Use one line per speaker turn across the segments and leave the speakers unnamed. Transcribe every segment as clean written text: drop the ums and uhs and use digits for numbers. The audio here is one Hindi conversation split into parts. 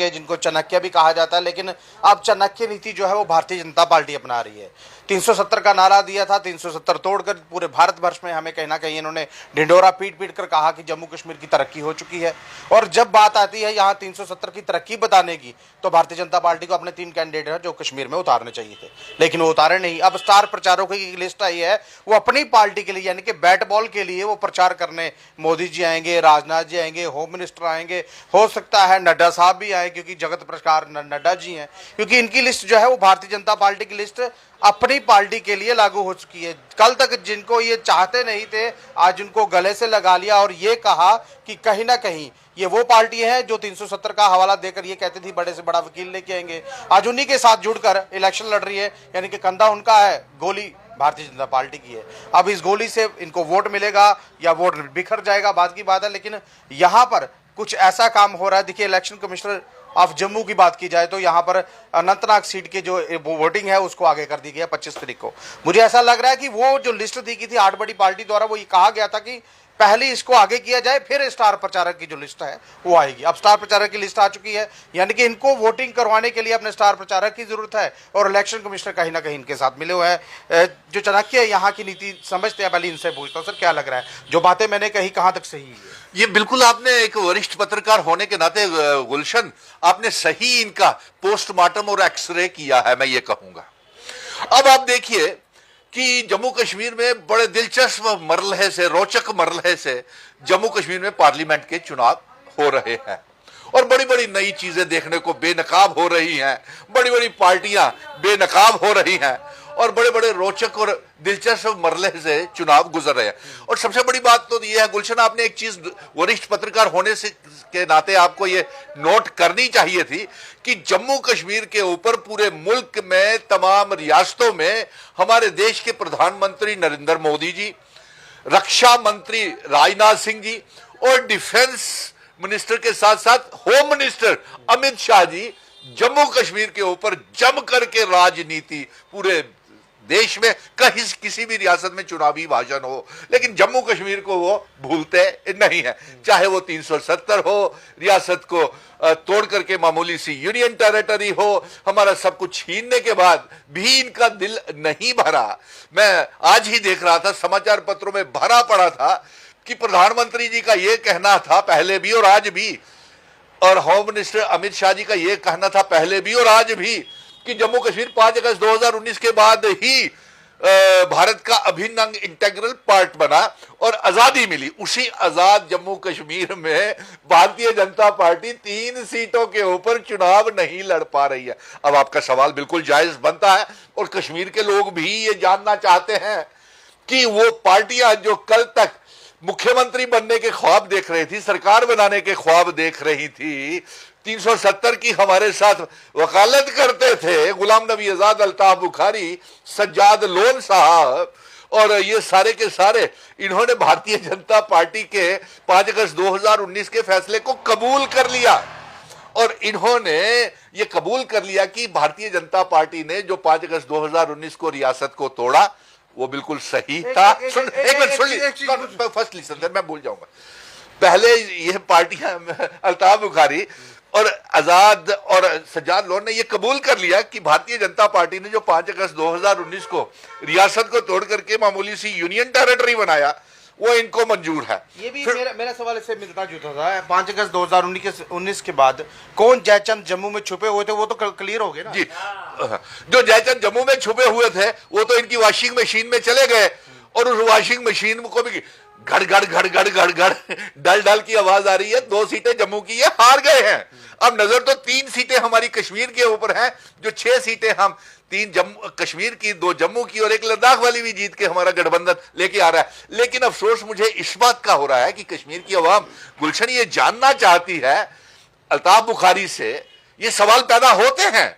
जिनको चाणक्य भी कहा जाता है, लेकिन अब चाणक्य नीति जो है वो भारतीय जनता पार्टी अपना रही है। 370 का नारा दिया था, 370 तोड़कर पूरे भारत वर्ष में हमें कहीं ना कहीं इन्होंने ढिंडोरा पीट पीट कर कहा कि जम्मू कश्मीर की तरक्की हो चुकी है। और जब बात आती है यहाँ 370 की तरक्की बताने की, तो भारतीय जनता पार्टी को अपने 3 कैंडिडेट है जो कश्मीर में उतारने चाहिए थे, लेकिन वो उतारे नहीं। अब स्टार प्रचारकों की लिस्ट आई है, वो अपनी पार्टी के लिए यानी कि बैट बॉल के लिए वो प्रचार करने मोदी जी आएंगे, राजनाथ जी आएंगे, होम मिनिस्टर आएंगे, हो सकता है नड्डा साहब भी आए, क्योंकि जगत प्रकाश नड्डा जी हैं, क्योंकि इनकी लिस्ट जो है वो भारतीय जनता पार्टी की लिस्ट अपनी पार्टी के लिए लागू हो चुकी है। कल तक जिनको ये चाहते नहीं थे, आज उनको गले से लगा लिया और ये कहा कि कहीं ना कहीं ये वो पार्टी है जो 370 का हवाला देकर ये कहती थी बड़े से बड़ा वकील लेके आएंगे, आज उन्हीं के साथ जुड़कर इलेक्शन लड़ रही है। यानी कि कंधा उनका है, गोली भारतीय जनता पार्टी की है। अब इस गोली से इनको वोट मिलेगा या वोट बिखर जाएगा, बात की बात है, लेकिन यहाँ पर कुछ ऐसा काम हो रहा है। देखिए, इलेक्शन कमिश्नर ऑफ जम्मू की बात की जाए तो यहाँ पर अनंतनाग सीट के जो वोटिंग है उसको आगे कर दी गई है 25 तारीख को। मुझे ऐसा लग रहा है कि वो जो लिस्ट दी गई थी 8 बड़ी पार्टी द्वारा, वो ये कहा गया था कि पहले इसको आगे किया जाए, फिर स्टार प्रचारक की जो लिस्ट है वो आएगी। अब स्टार प्रचारक की लिस्ट आ चुकी है, यानी कि इनको वोटिंग करवाने के लिए अपने स्टार प्रचारक की जरूरत है, और इलेक्शन कमिश्नर कहीं ना कहीं इनके साथ मिले हुए हैं। जो चाणक्य यहाँ की नीति समझते हैं, पहले इनसे पूछता हूँ, सर क्या लग रहा है जो बातें मैंने कही कहाँ तक सही है?
ये बिल्कुल आपने एक वरिष्ठ पत्रकार होने के नाते गुलशन, आपने सही इनका पोस्टमार्टम और एक्सरे किया है, मैं ये कहूंगा। अब आप देखिए कि जम्मू कश्मीर में बड़े दिलचस्प मरहले से, रोचक मरहले से जम्मू कश्मीर में पार्लियामेंट के चुनाव हो रहे हैं और बड़ी बड़ी नई चीजें देखने को बेनकाब हो रही हैं, बड़ी बड़ी पार्टियां बेनकाब हो रही हैं और बड़े बड़े रोचक और दिलचस्प मरहले से चुनाव गुजर रहे हैं। और सबसे बड़ी बात तो यह है गुलशन, आपने एक चीज वरिष्ठ पत्रकार होने से के नाते आपको ये नोट करनी चाहिए थी कि जम्मू कश्मीर के ऊपर पूरे मुल्क में, तमाम रियासतों में हमारे देश के प्रधानमंत्री नरेंद्र मोदी जी, रक्षा मंत्री राजनाथ सिंह जी और डिफेंस मिनिस्टर के साथ साथ होम मिनिस्टर अमित शाह जी जम्मू कश्मीर के ऊपर जम करके राजनीति, पूरे देश में कहीं किसी भी रियासत में चुनावी भाषण हो, लेकिन जम्मू कश्मीर को वो भूलते नहीं है। चाहे वो 370 हो, रियासत को तोड़ करके मामूली सी यूनियन टेरिटरी हो, हमारा सब कुछ छीनने के बाद भी इनका दिल नहीं भरा। मैं आज ही देख रहा था, समाचार पत्रों में भरा पड़ा था कि प्रधानमंत्री जी का यह कहना था पहले भी और आज भी, और होम मिनिस्टर अमित शाह जी का यह कहना था पहले भी और आज भी, कि जम्मू कश्मीर 5 अगस्त 2019 के बाद ही भारत का अभिन्न अंग, इंटेग्रल पार्ट बना और आजादी मिली। उसी आजाद जम्मू कश्मीर में भारतीय जनता पार्टी 3 सीटों के ऊपर चुनाव नहीं लड़ पा रही है। अब आपका सवाल बिल्कुल जायज बनता है और कश्मीर के लोग भी ये जानना चाहते हैं कि वो पार्टियां जो कल तक मुख्यमंत्री बनने के ख्वाब देख रही थी, सरकार बनाने के ख्वाब देख रही थी, 370 की हमारे साथ वकालत करते थे गुलाम नबी आजाद, अल्ताफ बुखारी, सज्जाद लोन साहब और ये सारे के सारे, इन्होंने भारतीय जनता पार्टी के 5 अगस्त 2019 के फैसले को कबूल कर लिया और इन्होंने ये कबूल कर लिया कि भारतीय जनता पार्टी ने जो 5 अगस्त 2019 को रियासत को तोड़ा वो बिल्कुल सही था। एक मिनट सुन लीजिए, फर्स्ट लिसन, मैं भूल जाऊंगा। पहले ये पार्टियां, अल्ताफ बुखारी और आजाद और सज्जाद लोन ने ये कबूल कर लिया कि भारतीय जनता पार्टी ने जो 5 अगस्त 2019 को रियासत को तोड़ करके मामूली सी यूनियन टेरिटरी बनाया वो इनको मंजूर है।
ये भी मेरा सवाल इससे मिलता जुलता था। 5 अगस्त 2019 के बाद कौन जयचंद जम्मू में छुपे हुए थे वो तो क्लियर हो गए ना जी।
जो जयचंद जम्मू में छुपे हुए थे वो तो इनकी वॉशिंग मशीन में चले गए और उस वॉशिंग मशीन को भी घड़ घड़ घड़ घड़ घड़ घड़ डल डल की आवाज आ रही है। 2 सीटें जम्मू की ये हार गए हैं। अब नजर तो 3 सीटें हमारी कश्मीर के ऊपर हैं, जो 6 सीटें हम 3 जम्मू कश्मीर की, 2 जम्मू की और 1 लद्दाख वाली भी जीत के हमारा गठबंधन लेके आ रहा है। लेकिन अफसोस मुझे इस बात का हो रहा है कि कश्मीर की आवाम गुलशन ये जानना चाहती है, अल्ताफ बुखारी से ये सवाल पैदा होते हैं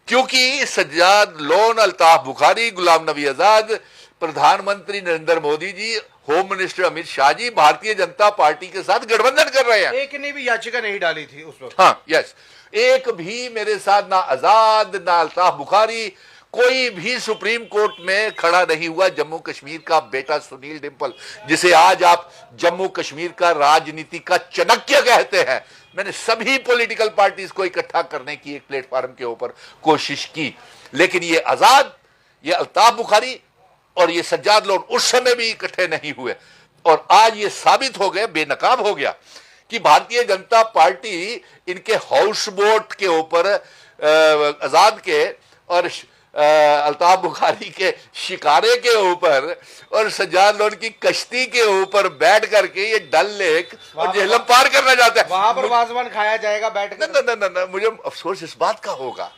क्योंकि सज्जाद लोन, अल्ताफ बुखारी, गुलाम नबी आजाद, प्रधानमंत्री Narendra Modi ji, home minister Amit Shah ji Bharatiya Janata party के साथ गठबंधन कर रहे हैं।
एक ने भी याचिका नहीं डाली थी उस वक्त।
हाँ, यस, एक भी मेरे साथ, ना आजाद, ना अल्ताफ बुखारी, कोई भी सुप्रीम कोर्ट में खड़ा नहीं हुआ जम्मू कश्मीर का बेटा सुनील डिंपल, जिसे आज आप जम्मू कश्मीर का राजनीति का चाणक्य कहते हैं। मैंने सभी पॉलिटिकल पार्टीज को इकट्ठा करने की एक प्लेटफॉर्म के ऊपर कोशिश की, लेकिन ये आजाद, ये अल्ताफ बुखारी और ये सज्जाद लोन उस समय भी इकट्ठे नहीं हुए। और आज ये साबित हो गए, बेनकाब हो गया कि भारतीय जनता पार्टी इनके हाउस बोट के ऊपर आजाद के और अल्ताफ बुखारी के शिकारे के ऊपर और सज्जाद लोन की कश्ती के ऊपर बैठ करके ये डल लेक और झेलम पार करना चाहता है।
वहां पर वाजवान खाया जाएगा बैठ कर।
न, मुझे अफसोस इस बात का होगा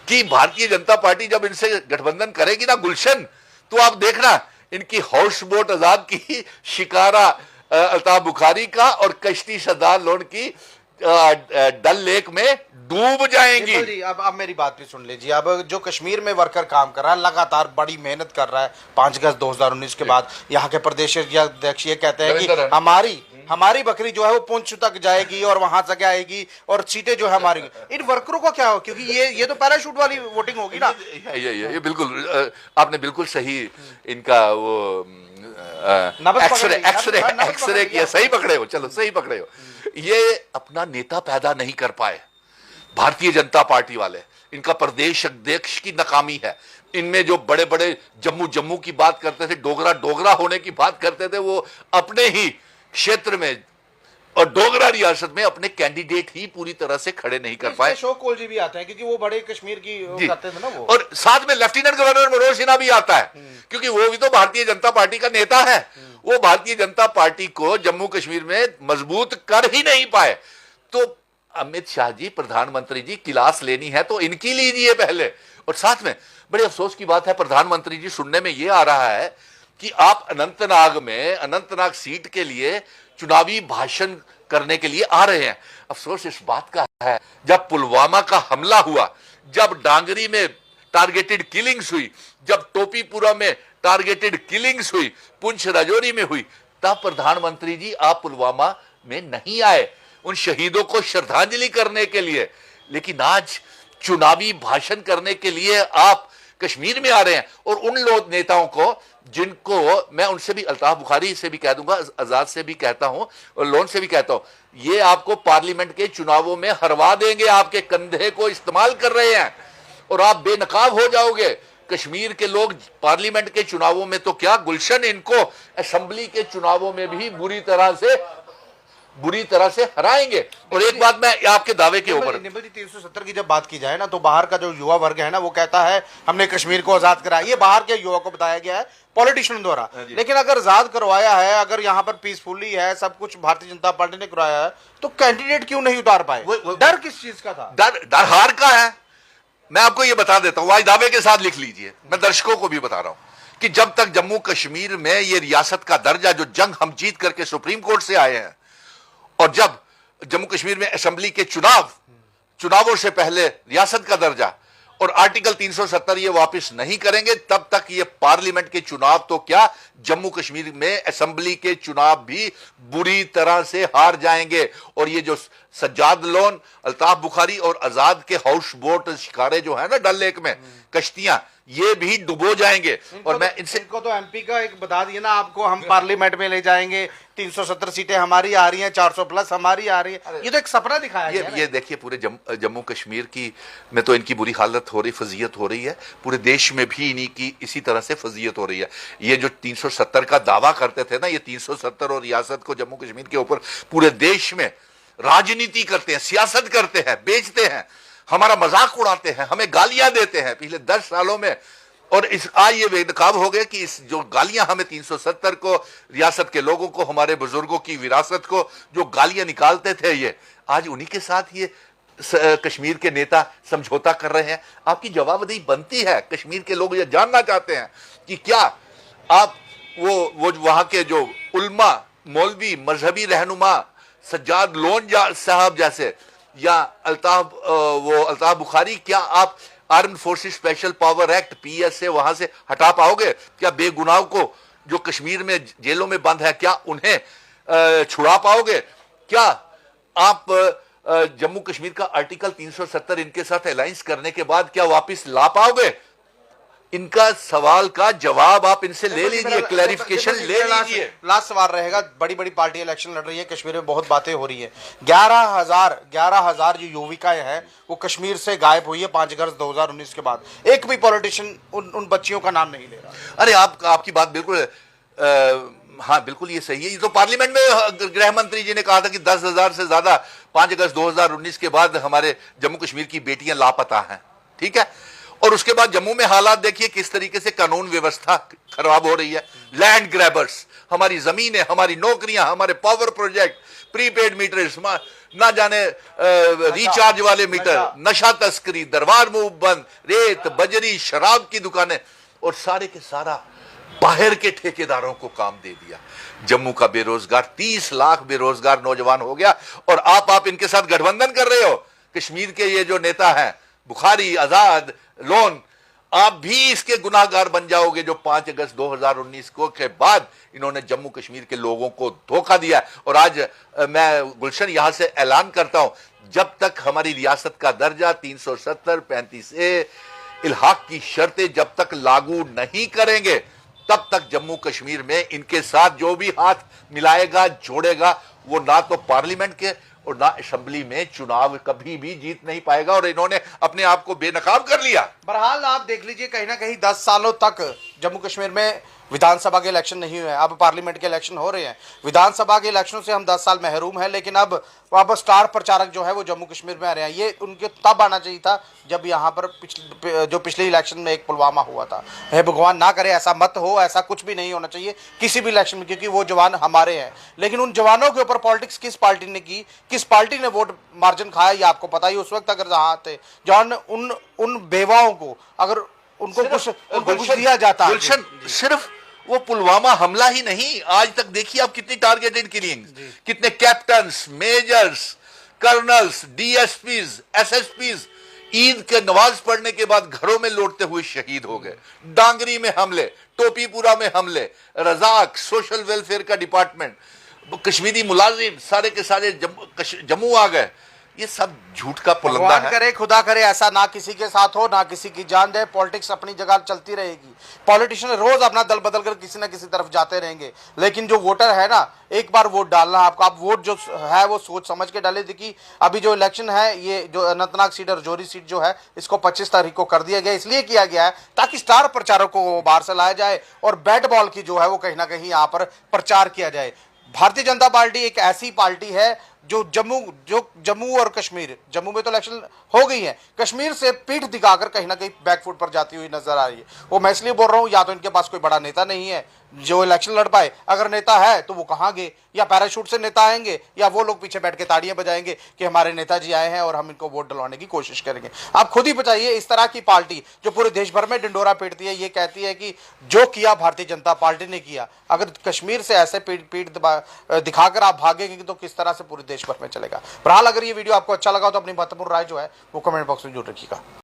कि भारतीय जनता पार्टी जब इनसे गठबंधन करेगी ना गुलशन, तो आप देखना इनकी हाउस बोट आजाद की, शिकारा अल्ताफ बुखारी का और कश्ती सज्जाद लोन की डल लेक में डूब जाएंगी।
जी अब मेरी बात भी सुन लीजिए। अब जो कश्मीर में वर्कर काम कर रहा है, लगातार बड़ी मेहनत कर रहा है, 5 अगस्त 2019 के बाद यहाँ के प्रदेश अध्यक्ष ये कहते हैं कि हमारी बकरी जो है वो पुंछ तक जाएगी और वहां तक आएगी और सीटें जो है हमारी। इन वर्करों का क्या हो, क्योंकि ये तो पैराशूट वाली वोटिंग होगी ना।
ये बिल्कुल आपने बिल्कुल सही इनका वो एक्सरे किया, सही पकड़े हो, चलो सही पकड़े हो। ये अपना नेता पैदा नहीं कर पाए भारतीय जनता पार्टी वाले, इनका प्रदेश अध्यक्ष की नाकामी है। इनमें जो बड़े बड़े जम्मू की बात करते थे, डोगरा होने की बात करते थे, वो अपने ही क्षेत्र में और डोगरा रियासत में अपने कैंडिडेट ही पूरी तरह से खड़े नहीं कर पाए।
अशोक कोल जी भी आते हैं क्योंकि वो बड़े कश्मीर की करते थे ना वो,
और साथ में लेफ्टिनेंट गवर्नर मनोज सिन्हा भी आता है क्योंकि वो भी तो भारतीय जनता पार्टी का नेता है। वो भारतीय जनता पार्टी को जम्मू कश्मीर में मजबूत कर ही नहीं पाए। तो अमित शाह जी, प्रधानमंत्री जी, क्लास लेनी है तो इनकी लीजिए पहले। और साथ में बड़े अफसोस की बात है, प्रधानमंत्री जी, सुनने में यह आ रहा है कि आप अनंतनाग सीट के लिए चुनावी भाषण करने के लिए आ रहे हैं। अफसोस इस बात का है, जब पुलवामा का हमला हुआ, जब डांगरी में टारगेटेड किलिंग्स हुई, जब टोपीपुरा में टारगेटेड किलिंग्स हुई, पुंछ राजौरी में हुई, तब प्रधानमंत्री जी आप पुलवामा में नहीं आए उन शहीदों को श्रद्धांजलि करने के लिए। लेकिन आज चुनावी भाषण करने के लिए आप कश्मीर में आ रहे हैं। और उन लोग नेताओं को जिनको मैं उनसे भी, अल्ताफ बुखारी से भी कह दूंगा, आजाद से भी कहता हूं और लोन से भी कहता हूं, ये आपको पार्लियामेंट के चुनावों में हरवा देंगे। आपके कंधे को इस्तेमाल कर रहे हैं और आप बेनकाब हो जाओगे। कश्मीर के लोग पार्लियामेंट के चुनावों में तो क्या, गुलशन, इनको असेंबली के चुनावों में भी बुरी तरह से हराएंगे। और एक बात मैं आपके दावे के ऊपर,
370 की जब बात की जाए ना, तो बाहर का जो युवा वर्ग है ना, वो कहता है हमने कश्मीर को आजाद कराया। ये बाहर के युवा को बताया गया है पॉलिटिशियन द्वारा। लेकिन अगर आजाद करवाया है, अगर यहाँ पर पीसफुली है, सब कुछ भारतीय जनता पार्टी ने करवाया है, तो कैंडिडेट क्यों नहीं उतार पाए? डर किस चीज का था?
डर हार का है। मैं आपको ये बता देता हूं, आज दावे के साथ लिख लीजिए, मैं दर्शकों को भी बता रहा हूं कि जब तक जम्मू कश्मीर में ये रियासत का दर्जा, जो जंग हम जीत करके सुप्रीम कोर्ट से आए हैं, और जब जम्मू कश्मीर में असेंबली के चुनावों से पहले रियासत का दर्जा और आर्टिकल 370 ये वापस नहीं करेंगे, तब तक ये पार्लियामेंट के चुनाव तो क्या, जम्मू कश्मीर में असेंबली के चुनाव भी बुरी तरह से हार जाएंगे। और ये जो सज्जाद लोन, अल्ताफ बुखारी और आजाद के हाउस बोट शिकारे जो है ना डल लेक में, कश्तियां, ये भी डुबो जाएंगे। और मैं
इनको तो एमपी का एक बता दिया ना आपको, हम पार्लियामेंट में ले जाएंगे, 370 सीटें हमारी आ रही हैं, 400 प्लस हमारी आ रही है। ये तो एक सपना दिखाया गया।
ये देखिए, पूरे जम्मू कश्मीर की में तो इनकी बुरी हालत हो रही, फजीयत हो रही है। पूरे देश में भी इन्हीं की इसी तरह से फजीयत हो रही है। ये जो 370 का दावा करते थे ना, ये 370 और रियासत को जम्मू कश्मीर के ऊपर पूरे देश में राजनीति करते हैं, सियासत करते हैं, बेचते हैं, हमारा मजाक उड़ाते हैं, हमें गालियां देते हैं पिछले 10 सालों में। और आज ये बेनकाब हो गए कि इस जो गालियां हमें 370 को, रियासत के लोगों को, हमारे बुजुर्गों की विरासत को जो गालियां निकालते थे, ये आज उन्हीं के साथ ये कश्मीर के नेता समझौता कर रहे हैं। आपकी जवाबदेही बनती है। कश्मीर के लोग ये जानना चाहते हैं कि क्या आप वो वहां के जो उल्मा, मौलवी, मजहबी रहनुमा, सज्जाद लोन साहब जैसे, या अल्ताफ बुखारी, क्या आप armed forces special power act PS से वहां से हटा पाओगे? क्या बेगुनाह को जो कश्मीर में जेलों में बंद है, क्या उन्हें छुड़ा पाओगे? क्या आप जम्मू कश्मीर का आर्टिकल 370 इनके साथ अलायंस करने के बाद क्या वापस ला पाओगे? इनका सवाल का जवाब आप इनसे ले लीजिए, क्लैरिफिकेशन ले लीजिए।
लास्ट सवाल रहेगा, बड़ी बड़ी पार्टी इलेक्शन लड़ रही है, कश्मीर में बहुत बातें हो रही है। 11,000 जो युविकाएं हैं वो कश्मीर से गायब हुई है 5 अगस्त 2019 के बाद। एक भी पॉलिटिशियन उन बच्चियों का नाम नहीं ले रहा।
अरे आपकी बात बिल्कुल हाँ बिल्कुल ये सही है। ये तो पार्लियामेंट में गृह मंत्री जी ने कहा था कि 10,000 से ज्यादा 5 अगस्त 2019 के बाद हमारे जम्मू कश्मीर की बेटियां लापता हैं, ठीक है। और उसके बाद जम्मू में हालात देखिए किस तरीके से कानून व्यवस्था खराब हो रही है। लैंड ग्रैबर्स, हमारी जमीनें, हमारी नौकरियां, हमारे पावर प्रोजेक्ट, प्रीपेड मीटर्स, ना जाने रिचार्ज वाले मीटर, नशा तस्करी, दरबार मूव बंद, रेत बजरी शराब की दुकानें, और सारे के सारा बाहर के ठेकेदारों को काम दे दिया। जम्मू का बेरोजगार 30 लाख बेरोजगार नौजवान हो गया। और आप इनके साथ गठबंधन कर रहे हो। कश्मीर के ये जो नेता हैं बुखारी, आजाद, लोन, आप भी इसके गुनाहगार बन जाओगे जो 5 अगस्त 2019 को के बाद इन्होंने जम्मू कश्मीर के लोगों को धोखा दिया। और आज मैं गुलशन यहां से ऐलान करता हूं, जब तक हमारी रियासत का दर्जा 370, 35A इल्हाक की शर्तें जब तक लागू नहीं करेंगे, तब तक जम्मू कश्मीर में इनके साथ जो भी हाथ मिलाएगा, जोड़ेगा, वो ना तो पार्लियामेंट के और ना असेंबली में चुनाव कभी भी जीत नहीं पाएगा। और इन्होंने अपने आप को बेनकाब कर लिया।
बहरहाल आप देख लीजिए, कहीं ना कहीं 10 सालों तक जम्मू कश्मीर में विधानसभा के इलेक्शन नहीं हुए। अब पार्लियामेंट के इलेक्शन हो रहे हैं। विधानसभा के इलेक्शनों से हम 10 साल महरूम हैं, लेकिन अब स्टार प्रचारक जो है वो जम्मू कश्मीर में आ रहे हैं। ये उनके तब आना चाहिए था जब यहाँ पर पिछले इलेक्शन में एक पुलवामा हुआ था। है भगवान ना करे ऐसा मत हो, ऐसा कुछ भी नहीं होना चाहिए किसी भी इलेक्शन में, क्योंकि वो जवान हमारे हैं। लेकिन उन जवानों के ऊपर पॉलिटिक्स किस पार्टी ने की, किस पार्टी ने वोट मार्जिन खाया, ये आपको पता ही। उस वक्त अगर जहाँ थे जवान, उन बेवाओं को अगर उनको कुछ दिया जाता है।
गुलशन, सिर्फ वो पुलवामा हमला ही नहीं, आज तक देखिए आप कितनी टारगेटेड किलिंग्स, कितने captains, majors, colonels, DSPs, SSPs Eid के नमाज पढ़ने के बाद घरों में लौटते हुए शहीद हो गए। डांगरी में हमले, टोपीपुरा में हमले, रजाक, सोशल वेलफेयर का डिपार्टमेंट, कश्मीरी मुलाजिम सारे के सारे जम्मू आ गए। ये सब झूठ का पुलंदा है।
भगवान करे, खुदा करे ऐसा ना किसी के साथ हो, ना किसी की जान जाए। पॉलिटिक्स अपनी जगह चलती रहेगी। पॉलिटिशियन रोज अपना दल बदल कर किसी ना किसी तरफ जाते रहेंगे, लेकिन जो वोटर है ना, एक बार वोट डालना आपको। आप वोट जो है वो सोच समझ के डाले। देखिए अभी जो इलेक्शन है, ये जो अनंतनाग सीट और जोरी सीट जो है, इसको 25 तारीख को कर दिया गया। इसलिए किया गया है ताकि स्टार प्रचारकों को बाहर से लाया जाए और बैट बॉल की जो है वो कहीं ना कहीं यहाँ पर प्रचार किया जाए। भारतीय जनता पार्टी एक ऐसी पार्टी है जो जम्मू और कश्मीर, जम्मू में तो इलेक्शन हो गई है, कश्मीर से पीठ दिखाकर कहीं ना कहीं बैकफुट पर जाती हुई नजर आ रही है। वो मैं इसलिए बोल रहा हूं, या तो इनके पास कोई बड़ा नेता नहीं है जो इलेक्शन लड़ पाए। अगर नेता है तो वो कहां गए? या पैराशूट से नेता आएंगे, या वो लोग पीछे बैठ के ताड़ियां बजाएंगे कि हमारे नेताजी आए हैं और हम इनको वोट दिलवाने की कोशिश करेंगे। आप खुद ही बताइए, इस तरह की पार्टी जो पूरे देश भर में डिंडोरा पीटती है, ये कहती है कि जो किया भारतीय जनता पार्टी ने किया। अगर कश्मीर से ऐसे पीठ दिखाकर आप भागेंगे तो किस तरह से पूरे देश भर में चलेगा। बहरहाल अगर ये वीडियो आपको अच्छा लगा तो अपनी महत्वपूर्ण राय जो है वो कमेंट बॉक्स में जरूर रखिएगा।